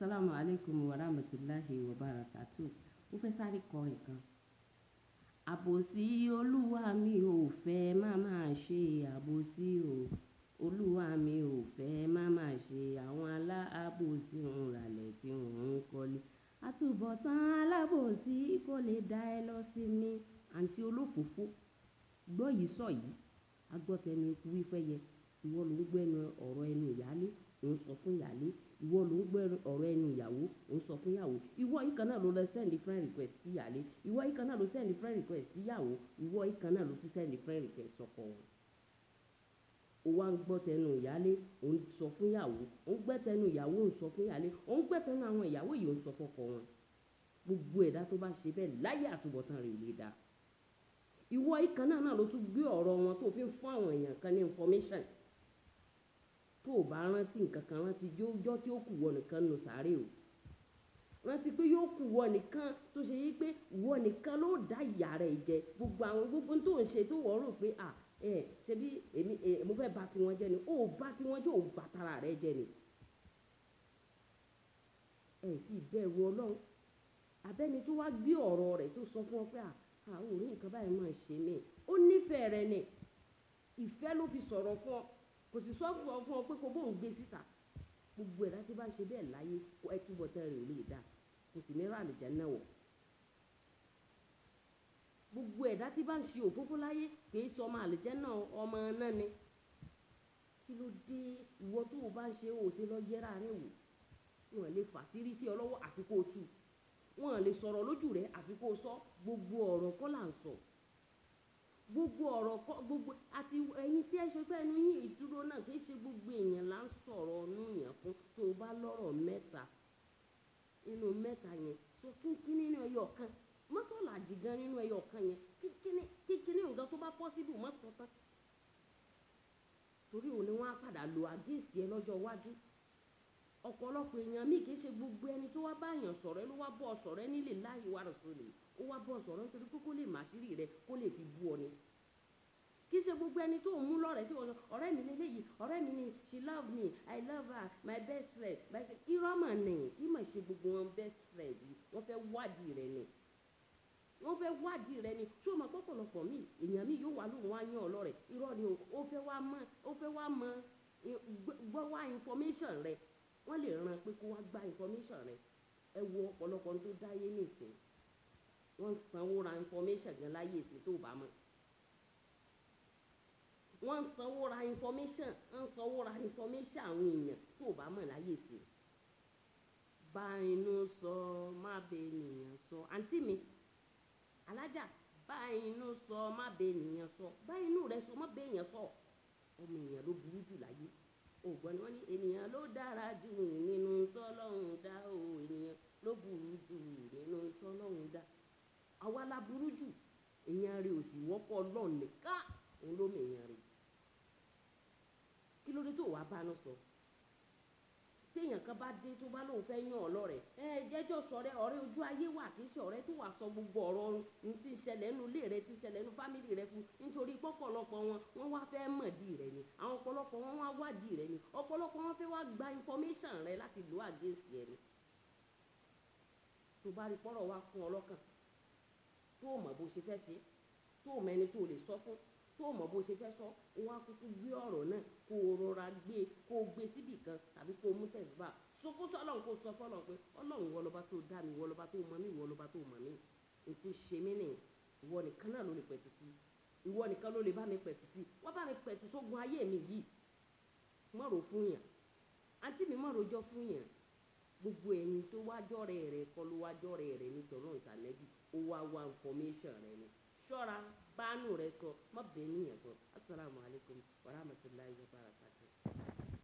Assalamu alaikum wa rahmatullahi wa barakatuh. Mo fẹ́ sáré kọrin kan. Àbòsí olúwa mi ò fẹ́ má máa ṣe àbòsí o. Olúwa mi ò fẹ́ má máa ṣe àwọn aláàbòsí ń ralẹ̀ tí wọ́n ń kọ́lé. Àtúbọ̀tán alábòsí kò lè dá ẹ lọ sí mi. Àǹtí olófòfó gbọ́ yìí sọ yìí. Agbọ́tẹnu ikú wífẹ́ yẹ. Ìwọ ló ń gbẹ́nu ọ̀rọ̀ ẹnu ìyálé, ò ń sọ fún ìyálé. Ìwọ ló ń gbẹ́nu ọ̀rọ̀ ẹnu ìyàwó, ò ń sọ fún ìyàwó. Ìwọ yìí kan náà ló lọ send friend request sí ìyálé. Ìwọ yìí kan náà ló send friend request sí ìyàwó. Ìwọ yìí kan náà ló tún send friend request sọ́kọ wọn. Ó wá ń gbọ́ tẹnu ìyálé, ò ń sọ fún ìyàwó. Ó ń gbẹ́ tẹnu ìyàwó, ò ń sọ fún ìyálé. Ó ń gbẹ́ tẹnu àwọn ìyàwó yìí, ò ń sọ fọ́kọ wọn. Gbogbo ẹ̀dá tó bá ṣe bẹ́ẹ̀ láyé àtúbọ̀tán rẹ̀ ò lè dá. Ìwọ yìí kan náà ló tún gbé ọ̀rọ̀ wọn tó fi ń fún àwọn èèyàn kan ní information. Tó o bá rántí nǹkan kan, rántí ọjọ́ tí ó kù wọ nìkan nù sáré o. Rántí pé yóò kù wọ nìkan tó ṣe yí pé wọ nìkan ló dá ìyá rẹ̀ jẹ. Gbogbo tó ń ṣe tó wọ́n rò pé ṣe bí mo fẹ́ bà tiwọn jẹ́ ni. Ó bá tiwọn jẹ́, ò bá tara rẹ̀ jẹ́ ni. Sì bẹ̀rù Ọlọ́run. Abẹ́ni tó wá gbé ọ̀rọ̀ rẹ̀ tó sọ fún ọ pé ò ní nǹkan báyìí máa ṣe mí. Ó nífẹ̀ẹ́ rẹ ni. Ìfẹ́ ló fi sọ̀rọ̀ fún ọ. Kò sì sọ fún ọ pé kó bóun gbé síta. Gbogbo ẹ̀dá tí bá ń ṣe bẹ́ẹ̀ láyé àtúbọ̀tán rẹ̀ ò lè dá. Kò sì ní rà àlùjánnà wọ̀. Gbogbo ẹ̀dá tí bá ń ṣe òfófó láyé kì í sọ ọmọ àlùjánnà ọmọ náà ni. Kí ló dé ìwọ tó o bá ń ṣe ó ṣe lọ yẹra rẹ wò. Wọ́n lè fàṣírí sí ọ lọ́wọ́ àfi kó tú. Wọ́n lè sọ̀rọ̀ lójú rẹ̀ àfi kó sọ. Gbogbo ọ̀rọ̀ kọ́ là ń sọ. Gbogbo ọ̀rọ̀ kọ́ àti ẹ̀yin tí ẹ ṣe fẹ́ ẹnu yín ìdúró náà kì í ṣe gbogbo èèyàn là ń sọ̀rọ̀ ọ̀nù yàn fún. Tó o bá lọ́rọ̀ mẹ́ta nínú mẹ́ta yẹn sọ kínkín nínú ẹyọ kan. Má sọ làjì gan nínú ẹyọ kan yẹn. Kínkín nǹkan tó bá possible má sọ tán. Torí òun ni wọ́n á padà lo against ẹ lọ́jọ́ iwájú. Ọ̀pọ̀lọpọ̀ èèyàn míì kì í ṣe gbogbo ẹni tó wá bá èèyàn sọ̀rọ̀ ẹ ló wá bọ́ sọ̀rọ̀ ẹ nílé láyé wa rọ̀sọ̀lẹ̀. Ó wá bọ́ sọ̀rọ̀ nítorí pé kó lè màṣírí rẹ kó lè fi bú ọ ni. Kì í ṣe gbogbo ẹni tó ń mú lọ́rẹ̀ẹ́ tí wọ́n sọ ọ̀rẹ́ mi lélẹ́yìí, ọ̀rẹ́ mi ni, she love me, I love her, my best friend. Irọ́ mà ní, kí mà ṣe gbogbo wọn best friend yìí. Wọ́n fẹ́ wádìí rẹ ni. Wọ́n fẹ́ wádìí rẹ ni. Ṣé o mọ̀ pọ̀pọ̀lọpọ̀ mi èèyàn mi yóò wá lóhùn wá yán ọlọ́rẹ̀. Irọ́ ni ó fẹ́ wá mọ gbọ́ wá information rẹ. Wọ́n lè ràn pé kó wá gba information rẹ. Ẹ wo ọ̀pọ̀lọpọ̀ tó dáyé nìsín. Wọ́n sanwó ra information gan láyé ìsìn tó bá mọ̀. Wọ́n sanwó ra information àwọn èèyàn tó bá mọ̀ láyé ìsìn. Bá inú sọ má bẹ ènìyàn sọ. Àǹtí mi alájà bá inú sọ má bẹ ènìyàn sọ. Bá inú rẹ sọ má bẹ èèyàn sọ. Ọmọ èèyàn ló burú jù láyé. Ògbọ́n ni wọ́n ní ènìyàn ló dára jù nínú tọ́lọ́hun dá o. Ènìyàn ló burú jù nínú tọ́lọ́hun dá. Àwa la burú jù. Èèyàn rẹ̀ ò sì wọ́pọ̀ Ọlọ́run nìkan òun ló mọ èèyàn rẹ̀. Kí ló dé tó wàá bá náà sọ? Tí èèyàn kan bá dé tó bá lóun fẹ́ yán ọlọ́rẹ̀ jẹ́jọ́ sọ̀rẹ́ ọ̀rẹ́ ojú ayé wà kì í ṣe ọ̀rẹ́ tó wà sọ gbogbo ọ̀rọ̀ ní tí ń ṣẹlẹ̀ nínú ilé rẹ tí ń ṣẹlẹ̀ nínú fámìlì rẹ fún nítorí pọ̀pọ̀lọpọ̀ wọ́n wá fẹ́ mọ̀dí rẹ ni àwọn ọ̀pọ̀lọpọ̀ wọn wá wádìí rẹ ni ọ̀pọ̀lọpọ̀ wọn fẹ́ wá gba information rẹ láti lò against ẹ ni. Tó bá rí pọ́rọ̀ wá fún ọlọ́kàn tó mọ̀ bó ṣe fẹ́ ṣe tó mọ̀ ẹni tó lè sọ fún tó mọ̀ bó ṣe fẹ́ sọ ó wá kúkú gbé ọ̀rọ̀ náà kó rọra gbé síbì kan tàbí kó mú tẹ̀síbà sọkún sọ́lọ́run kó sọ fọ́lọ́run pé Ọlọ́run ìwọ lọba tó dá mi ìwọ lọba tó mọ̀ mí ìwọ lọba tó mọ̀ mí ètò ṣe mí nìyẹn ìwọ nìkan náà ló lè pẹ̀tù sí ìwọ nìkan ló lè bá mi pẹ̀tù sí wọ́n bá mi pẹ̀tù sógun ayé mi yìí mọ̀rọ̀ fún yàn àǹtí mi mọ̀rọ̀ jọ fún yàn gbogbo ẹ̀yin tó wájọ́ rẹ̀ kọ́ ló wájọ́ rẹ̀ nítorí ìtànẹ́bí ó wá information rẹ̀ ni ṣọ́ra bánú rẹ sọ má bẹ́ẹ̀ níyàn sọ. Assalamu alaikum wa rahmatullahi wa barakatuh.